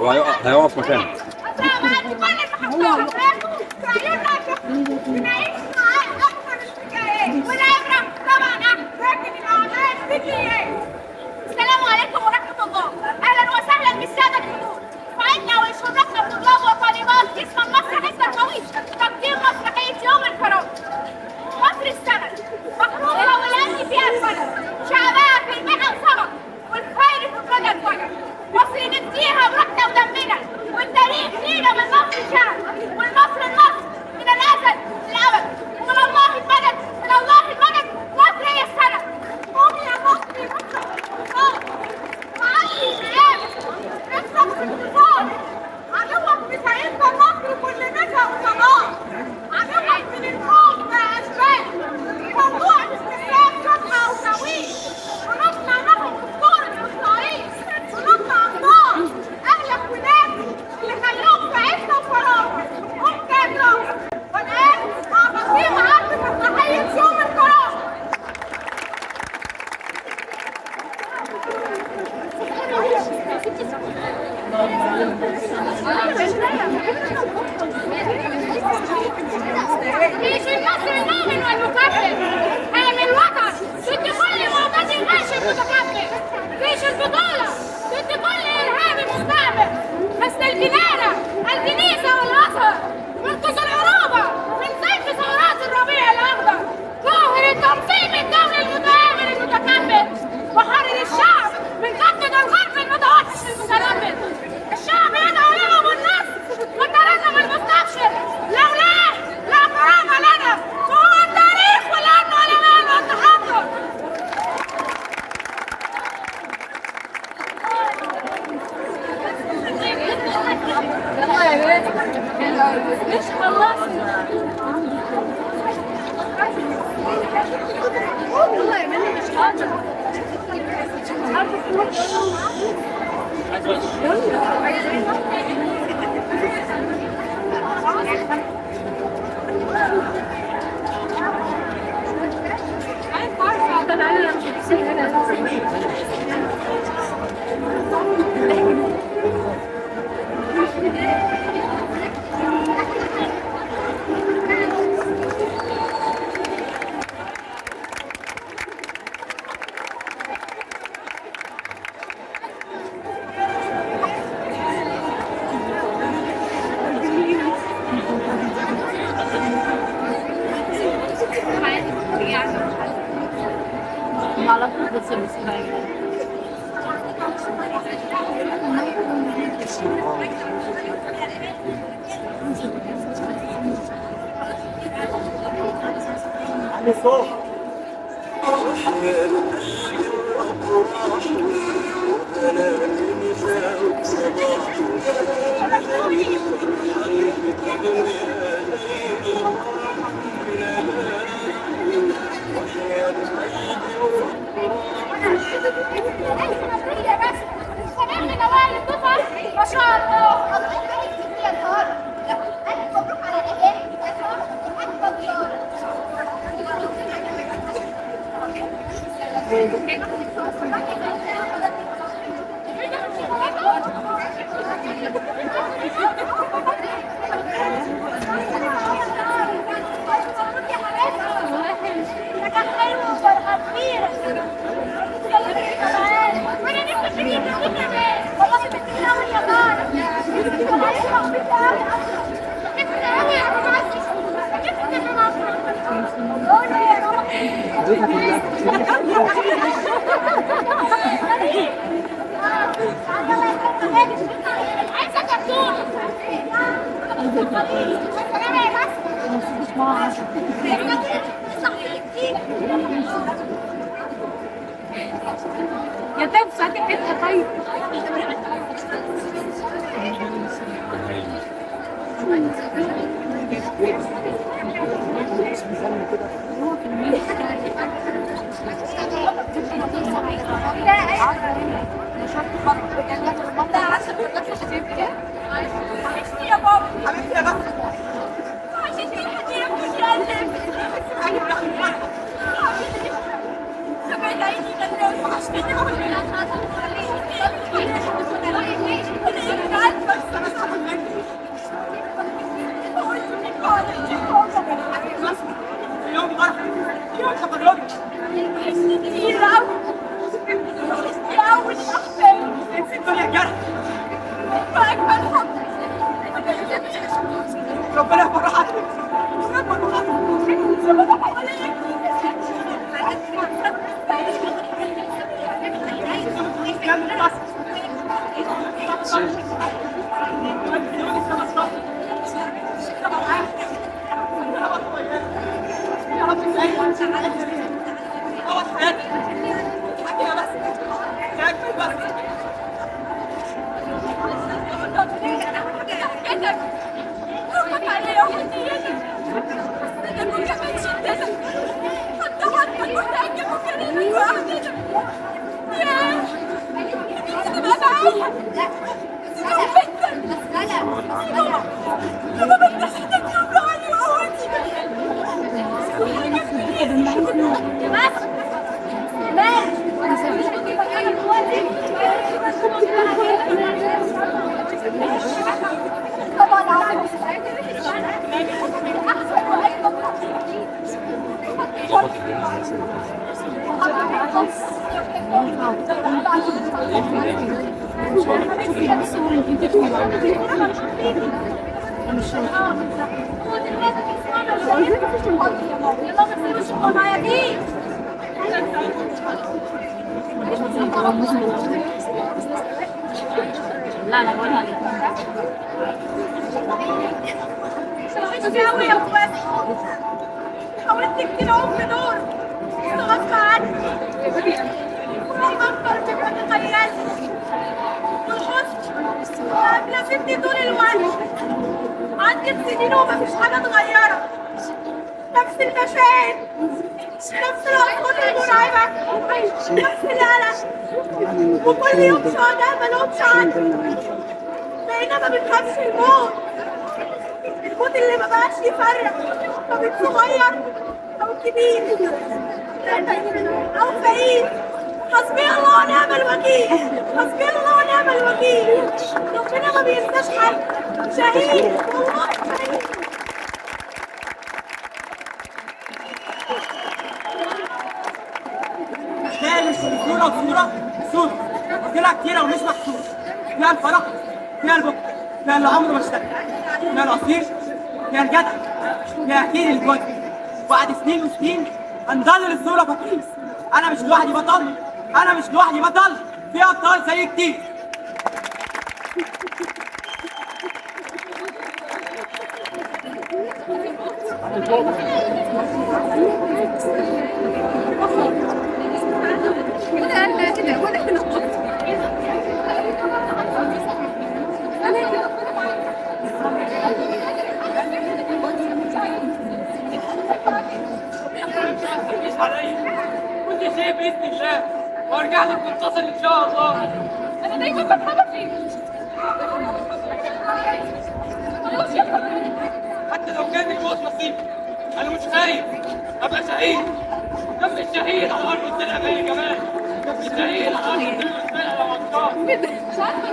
هو هيقف مكانه. السلام عليكم ورحمة الله. أهلا وسهلا بالسادة الحضور. فإنا ويشرفنا طلاب وطالبات قسم المسرح التربوي تقديم مسرحية يوم الكرم. مصر السمك مخلوقها والأمن فيها الفلك، شعبها في المحن صمت والخير في القدر فلك. مصر نفديها بروحنا ودمنا، والتاريخ لينا من مصر شعب، والمصر النصر من الأزل للأبد، ومن الله المدد من الله المدد. مصر هي السند. قومي يا مصري مصر الاقتصاد وعلي العيادة نفسك في الاقتصاد. عدوك بسعيدنا مصر كل نجا وصلاح، عدوك من الخوف مع أشباه موضوع باستخدام شبهة وتويل، ونطلع نحو دستور الإسرائيل ونطلع الله أهلك وناسك اللي خلوك في عزة وفراغ ومكان راحة. والآن مع تقديم عرض مسرحية يوم الكرم. جيش النصر المؤمن والمكبر، حامي الوطن ضد كل معتدي غاشم متكبر، جيش البطولة ضد كل إرهابي مستعمر، حسن الكنانة الكنيسة والأزهر منقذ العروبة من سيف ثورات الربيع الأخضر، ظاهر التنظيم الدولي المتآمر المتكبر، وحرر الشعب من قبضة الغرب المتوحش المتنمر. الشعب يدعو لهم النصر والترنم المستبشر، لولاه لا كرامة لنا، وهو التاريخ والأمن والأمان والتحضر. مش خلصنا والله يا مني مش قادرة. يا طيب ساعتين حته طيب. يا بابا حبيبتي يا بابا عشان الحديد مش قادر تبعد عيني كده وحشتني لا لا ولا قوي يا اخوات، حاولت كتير اقوم بدور بس غصب عني. كنت بفكر بتخيلات والحزن لازمني طول الوقت. عدت سنين ومفيش حاجه اتغيرت، نفس المشاعر، نفس الاصوات المرعبه، نفس القلق، وكل يوم شهداء مالهمش عدل. بقينا ما بنخافش الموت، الموت اللي ما بقاش يفرق ما بين صغير او كبير او فقير. حسبي الله ونعم الوكيل، حسبي الله ونعم الوكيل. ربنا ما بينساش حد. شهيد والله شهيد. مش صورة وصورة صورة طلع كتيرة ومش محصورة. فيها الفرح، فيها البكر، فيها اللي عمره ما اشتكى، فيها الأصيل، فيها الجدع، فيها أكيد الجد. بعد سنين وسنين هنضل الصورة فاكرين. أنا مش لوحدي بطل، أنا مش لوحدي بطل، في أبطال زي كتير. كنت شيء باذن الله وارجع لك متصل ان شاء الله. انا دايما فرحانه فيك. حتى لو كان الموت نصيبي انا مش خايف ابقى شهيد. دم الشهيد على الارض والسلقه زي كمان. دم الشهيد على الارض والسلقه لو عطشان. مش عارفه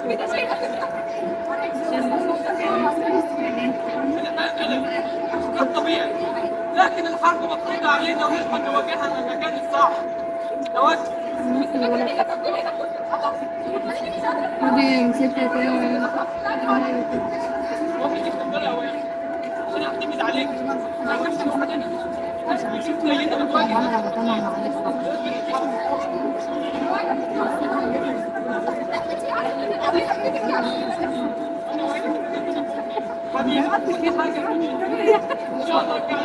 كده شايفه ده الطبيعي، لكن الحرب مفروضة علينا ونلحق نواجهها من المكان الصح. توجه. ومين تفضل يا واد؟ عشان اعتمد عليك. ما ينفعش لوحدنا. نشوف زينا بتواجه. حبيبي حاجة ان شاء الله كده.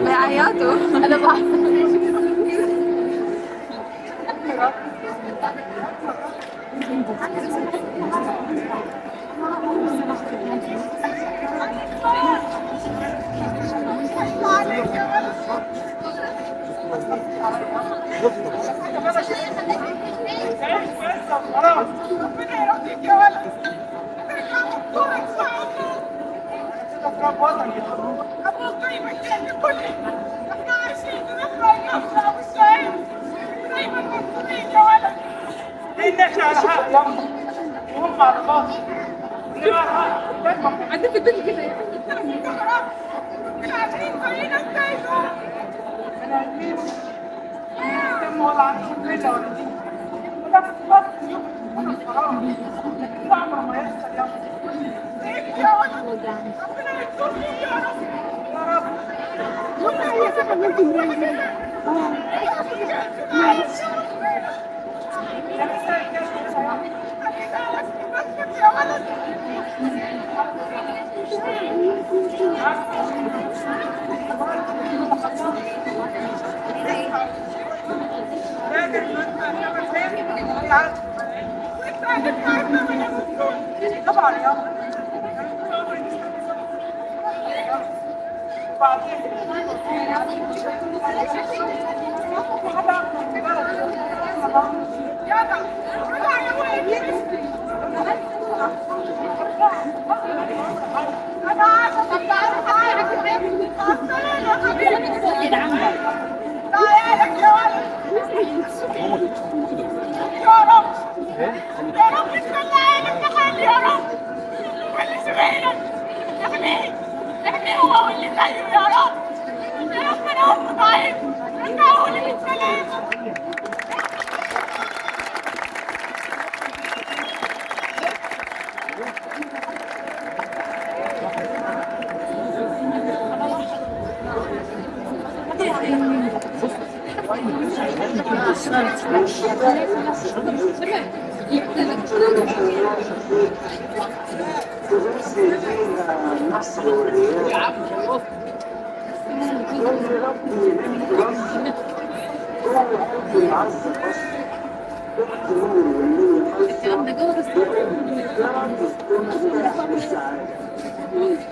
بيعيطوا. انا بحث. أبوك دايما كان يقول لي إحنا عايشين نحرق نفسنا والشهيد دايما مبسوطين. على حق يلا وهم على الفاضي عندي في البيت كده يعني. كم ولا عندهم فيلا ولا دي ولا بس يوم ولا فراغ عمره ما يحصل يا ربنا يسترني يا رب يا رب يا ولد طبعا يا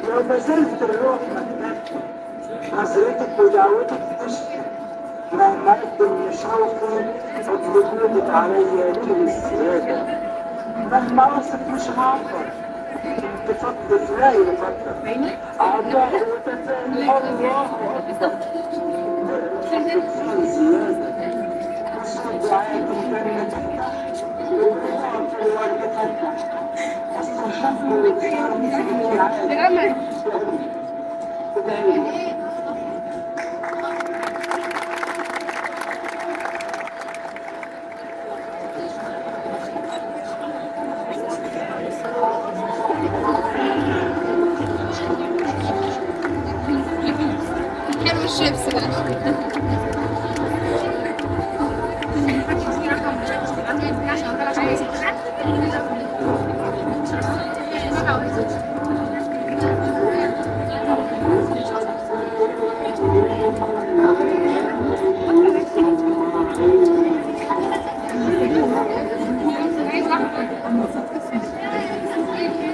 لو ما زلت الروح مكتبتك نظرتك ودعوتك تشفي مهما اقدم شوقي وجودك عليا ليل السيادة مهما اوصف مش هعبر تفضل لا يفضل اعضاء وتفاني الله اكبر في زيادة وصول دعاية كلمة وقوع في الورد فتح استشفى وفي عالم حلو الشيبس بقى.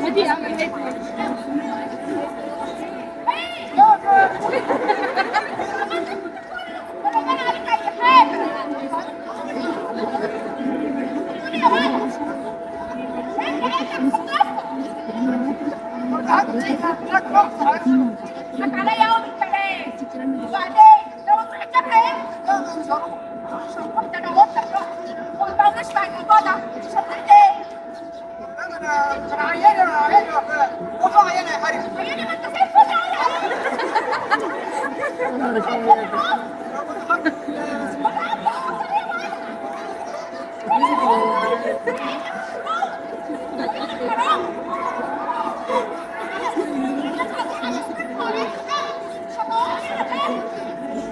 ودي اعمل هيك عليا يوم الكلام وبعدين لو صحتها ايه؟ لا مش هروح ده انا قلت لك وما نشبع الوضع شفت ايه؟ انا عياني يا وفاء وفاء عياني يا حريم عياني ما انت كيف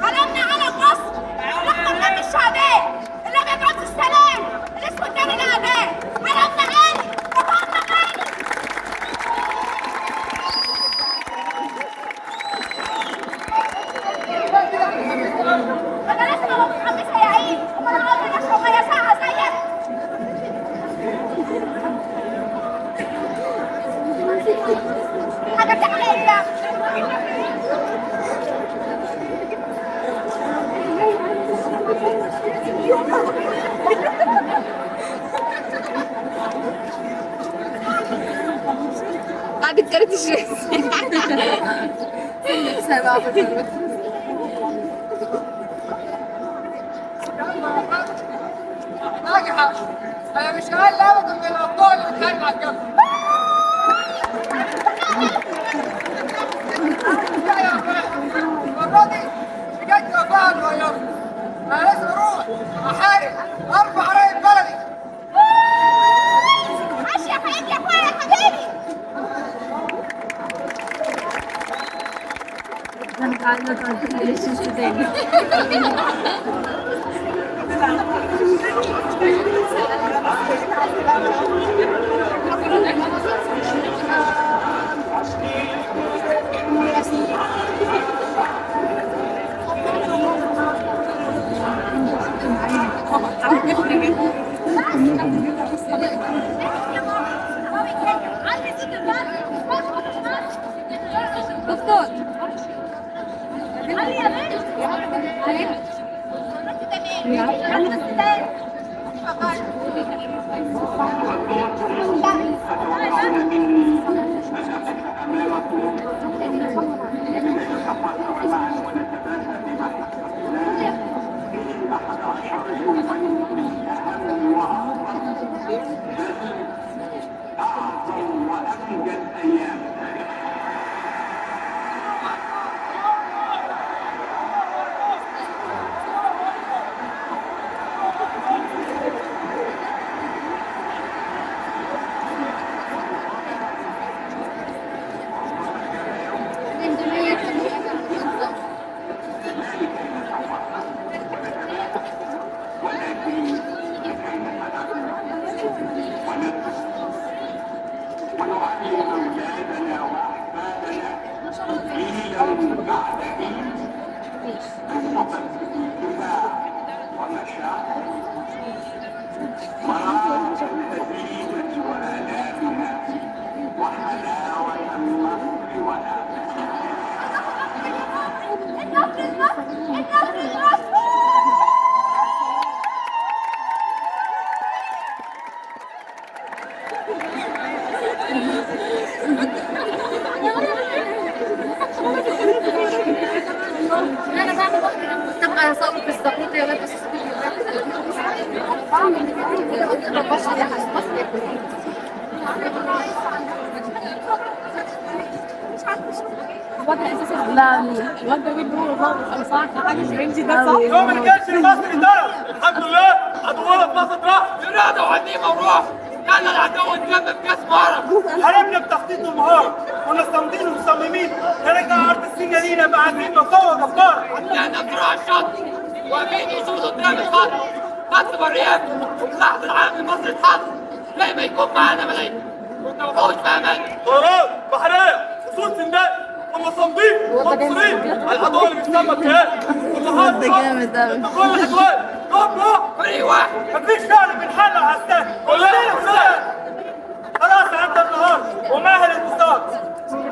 علمنا على مصر نحن النبي الشعبين اللي بيدعو السلام اللي اسمه الدين الأعداء علمنا غالي وطننا غالي أنا لازم أبقى متحمسة يا عيد وأنا عاوزة أشرب مية ساقعة زيك حاجة تحلية قعدت كارت الشيبس. سبعة ناجحة. أنا مش أقل أبدا من الأبطال اللي بتهاجم على الجبل. لا يا أخوان، المرة دي بجد وفاء اتغيرت. أنا لازم أروح أحارب أرفع راية بلدي. عاش يا حبيبي يا اخويا يا حبيبي. Ben galiba artık eleştirisi değil. عندي ست بلاد. Doktor. علي يا بنت. أنا بعمل واحدة تبقى صوت في الزبوط يا ولاد بس لا الواد بيقول هو ضابط صح حاجه فرنسي ده صح يوم الجيش المصري ضرب الحمد لله عدونا في مصر راح إرادة وعزيمة وروح. يلا العدو اتجنب كاس مهرب. حاربنا بتخطيط ومهارة كنا صامدين ومصممين خرجنا أرض السنة لينا بعزيمة وقوة جبارة عندنا بسرعة الشط واقفين يسود قدام الخط. خط بريات وملاحظ العام لمصر اتحط زي ما يكون معانا ملايين وتوحوش في أمان. طيران بحرية فصول سندان كنا صامدين منصورين على العدو اللي بيسمى الكيان كنا ده جامد أوي. كل العدوان روح فريق واحد مفيش فعل بنحل على السهل كلنا فرق خلاص عدى النهار وماهل الاتصال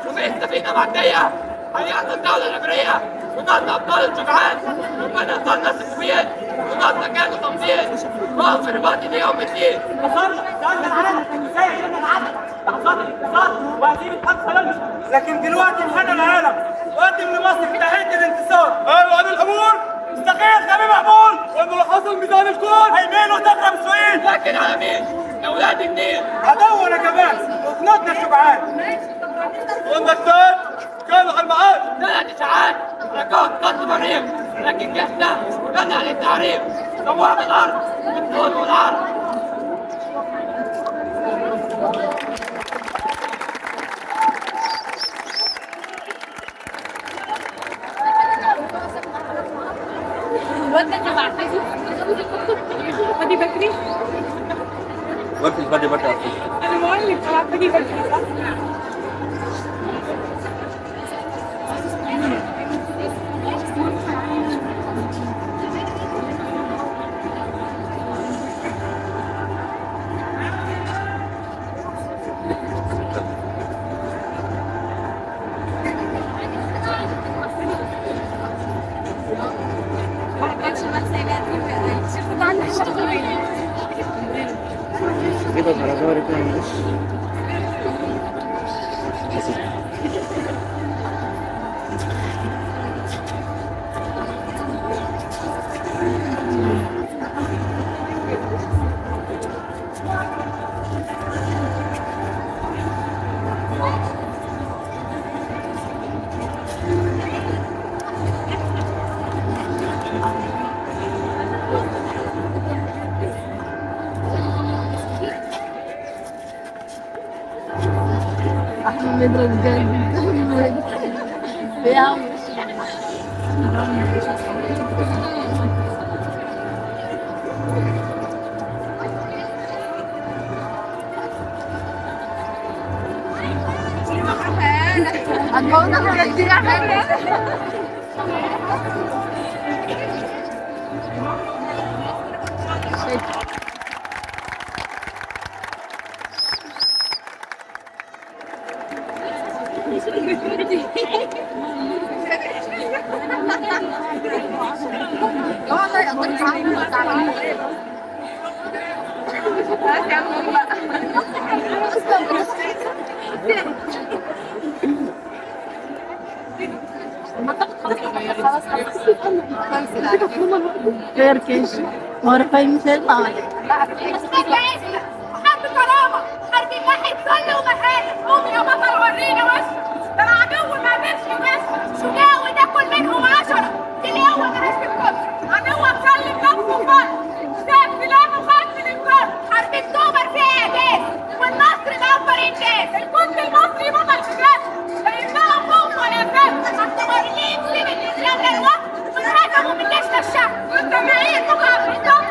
وفي السفينة معدية هيحصل الدولة الأمريكية ونضنا أبطال الشجعان وما نصرنا السكويات ونضنا كانوا تمثيل وهم في رباط ليوم الدين. وصلنا سألنا العالم ازاي قدرنا نعدي لحظات الانتصار وهزيمة 5 يونيو لكن دلوقتي انحنى العالم وقدم لمصر تحية الانتصار ايوه عن الامور مستقيل خبيب مقبول وانه لو حصل ميزان الكون هيمين وتضرب السويد لكن على مين؟ أولاد النيل. عدونا كمان وخنقنا الشجعان والنكتات كانوا على المعاد 3 إشاعات ركوب خط مريم لكن جحنا وكان على التعريف سواق الأرض بالطول والعرض. الواد ده تبع فادي فادي بكري وقت الفادي بكر انا مؤلف تبع فادي بكري صح؟ كده على ظهري كده معلش بيضرب جد بيعمل هتموت حاجات كتير حاجة والله يقضيك عمرك على غير كيش ورفاي مثل طالع حرب كرامة، حرب واحد ظل ومهانة. قوم يا بطل ورينا وشك، ده العدو ما قدرش يمشي، شجاع وتاكل منهم 10 تلاقوا ما هشتكوش. عدو مسلم نفسه فرد، شاف سلاحه خاف من الفرد. حرب اكتوبر فيها اعجاز والنصر دبر انجاز. الجند المصري بطل شجاع لانهم قوم ولا فهم. اعتباريين سيب الاسلام للوقت وانهزموا من جيش الشعب. والجماهير تقع في الدم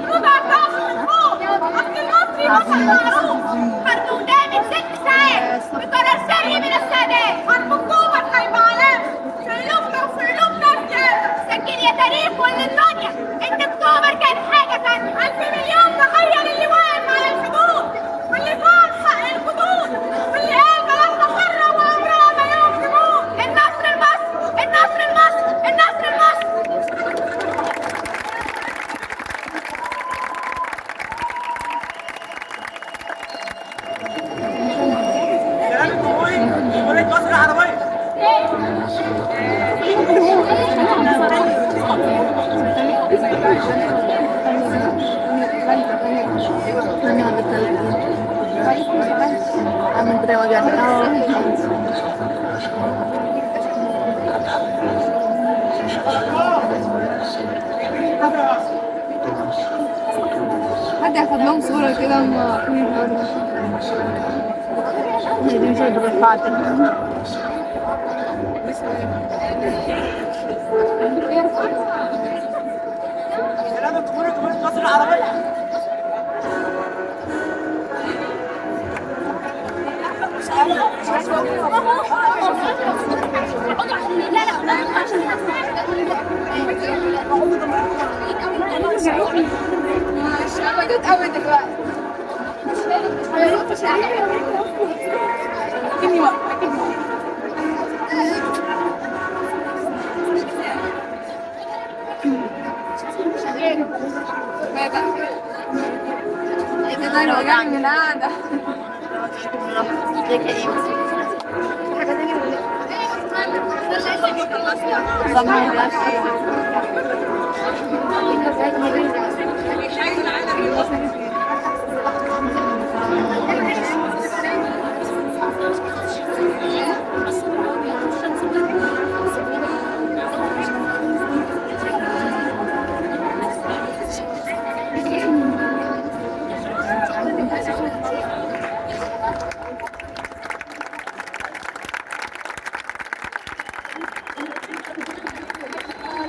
ربع ضعف الحقوق. اصل المصري بطل معروف. حرب ودامت 6 ساعات بقرار سري من السادات. حرب اكتوبر هيبقى علامة في قلوبنا وفي قلوبنا زيادة. سجل يا تاريخ كل الدنيا ان اكتوبر كان حاجة تانية. 1000 مليون ضحية للي واقف على الحدود واللي فاض حق الخدود واللي قال بلدنا حرة وعمرها ما يوم تموت. النصر المصري، النصر المصري، النصر المصري. سلام الجمهوري جمهورية مصر العربية. Amin terima kasih. حد ياخد لهم صورة كده مع دي مش هيبقى الفاتح سلام الجمهوري جمهورية مصر العربية. موجود قوي دلوقتي انا وجعني من القعده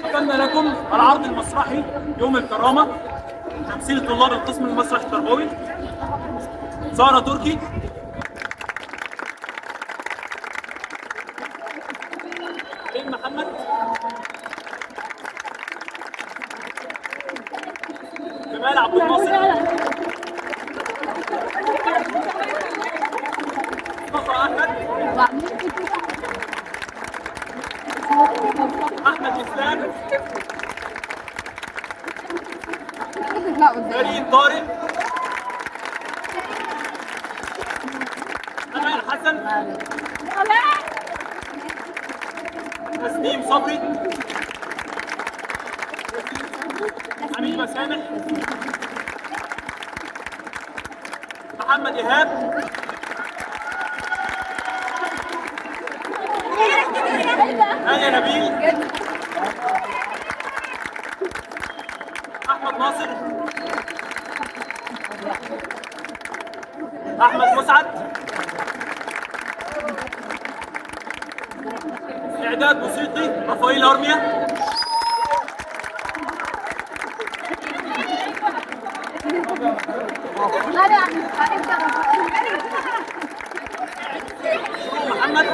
قدمنا لكم العرض المسرحي يوم الكرامة تمثيل طلاب القسم المسرحي التربوي سارة تركي، ريم محمد، جمال عبد الناصر، مصطفى أحمد إسلام، كريم طارق، أمال حسن، تسليم صبري، حميد مسامح، محمد إيهاب، آية نبيل، أحمد ناصر، احمد مسعد. اعداد موسيقي رافائيل ارميا. محمد.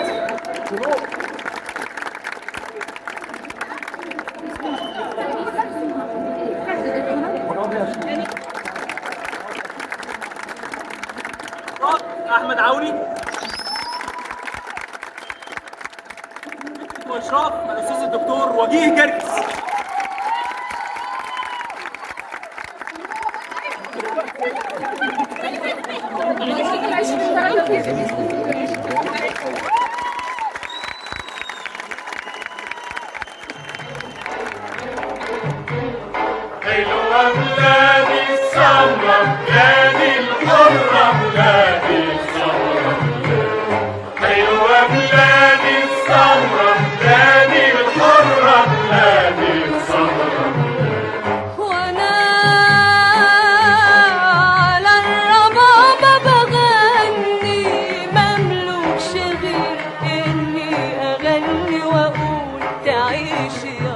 احمد عوني. واشراف الاستاذ الدكتور وجيه جرجس. حلوة بلادي السمرة بلادي الحرة بلادي السمرة حلوة بلادي السمرة بلادي الحرة بلادي السمرة وانا على الربابة بغني مملوكش غير اني اغني واقول تعيش يا